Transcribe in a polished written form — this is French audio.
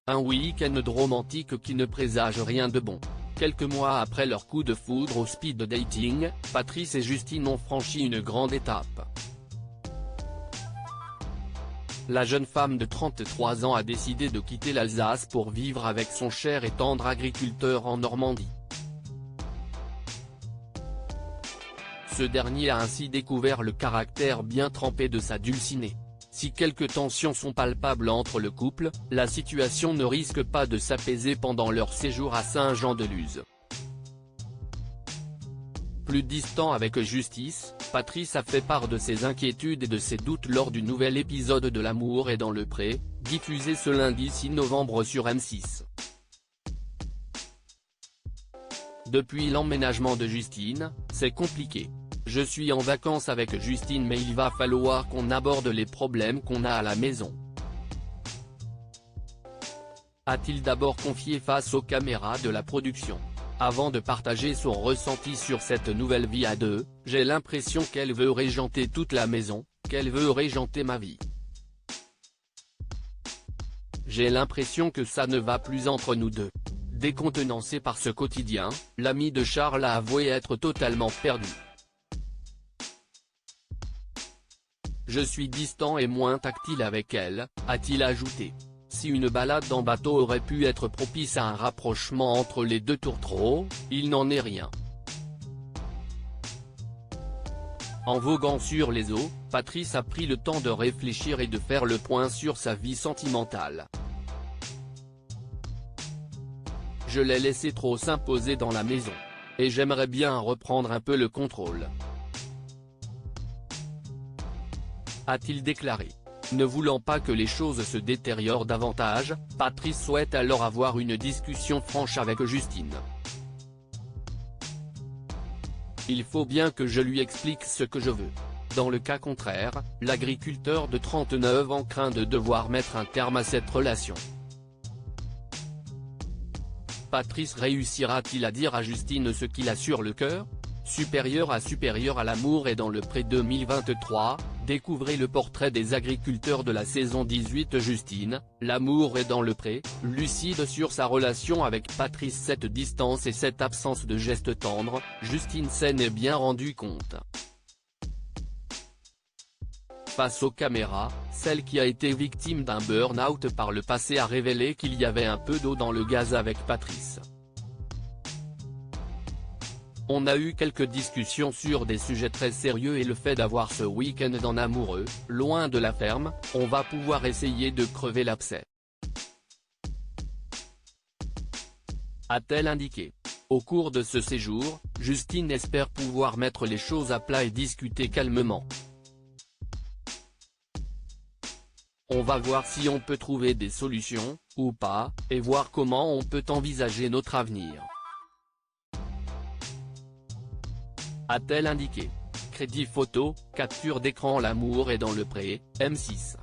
Un week-end romantique qui ne présage rien de bon. Quelques mois après leur coup de foudre au speed dating, Patrice et Justine ont franchi une grande étape. La jeune femme de 33 ans a décidé de quitter l'Alsace pour vivre avec son cher et tendre agriculteur en Normandie. Ce dernier a ainsi découvert le caractère bien trempé de sa dulcinée. Si quelques tensions sont palpables entre le couple, la situation ne risque pas de s'apaiser pendant leur séjour à Saint-Jean-de-Luz. Plus distant avec Justice, Patrice a fait part de ses inquiétudes et de ses doutes lors du nouvel épisode de L'amour est dans le pré, diffusé ce lundi 6 novembre sur M6. Depuis l'emménagement de Justine, c'est compliqué. Je suis en vacances avec Justine mais il va falloir qu'on aborde les problèmes qu'on a à la maison. A-t-il d'abord confié face aux caméras de la production. Avant de partager son ressenti sur cette nouvelle vie à deux, j'ai l'impression qu'elle veut régenter toute la maison, qu'elle veut régenter ma vie. J'ai l'impression que ça ne va plus entre nous deux. Décontenancé par ce quotidien, l'ami de Charles a avoué être totalement perdu. Je suis distant et moins tactile avec elle, a-t-il ajouté. Si une balade en bateau aurait pu être propice à un rapprochement entre les deux tourtereaux, il n'en est rien. En voguant sur les eaux, Patrice a pris le temps de réfléchir et de faire le point sur sa vie sentimentale. Je l'ai laissé trop s'imposer dans la maison. Et j'aimerais bien reprendre un peu le contrôle. A-t-il déclaré. Ne voulant pas que les choses se détériorent davantage, Patrice souhaite alors avoir une discussion franche avec Justine. Il faut bien que je lui explique ce que je veux. Dans le cas contraire, l'agriculteur de 39 ans craint de devoir mettre un terme à cette relation. Patrice réussira-t-il à dire à Justine ce qu'il a sur le cœur? Supérieur à l'amour est dans le pré 2023, découvrez le portrait des agriculteurs de la saison 18. Justine, L'amour est dans le pré, lucide sur sa relation avec Patrice. Cette distance et cette absence de gestes tendres, Justine s'en est bien rendu compte. Face aux caméras, celle qui a été victime d'un burn-out par le passé a révélé qu'il y avait un peu d'eau dans le gaz avec Patrice. On a eu quelques discussions sur des sujets très sérieux et le fait d'avoir ce week-end en amoureux, loin de la ferme, on va pouvoir essayer de crever l'abcès. A-t-elle indiqué. Au cours de ce séjour, Justine espère pouvoir mettre les choses à plat et discuter calmement. On va voir si on peut trouver des solutions, ou pas, et voir comment on peut envisager notre avenir. A-t-elle indiqué. Crédit photo, capture d'écran. L'amour est dans le pré, M6.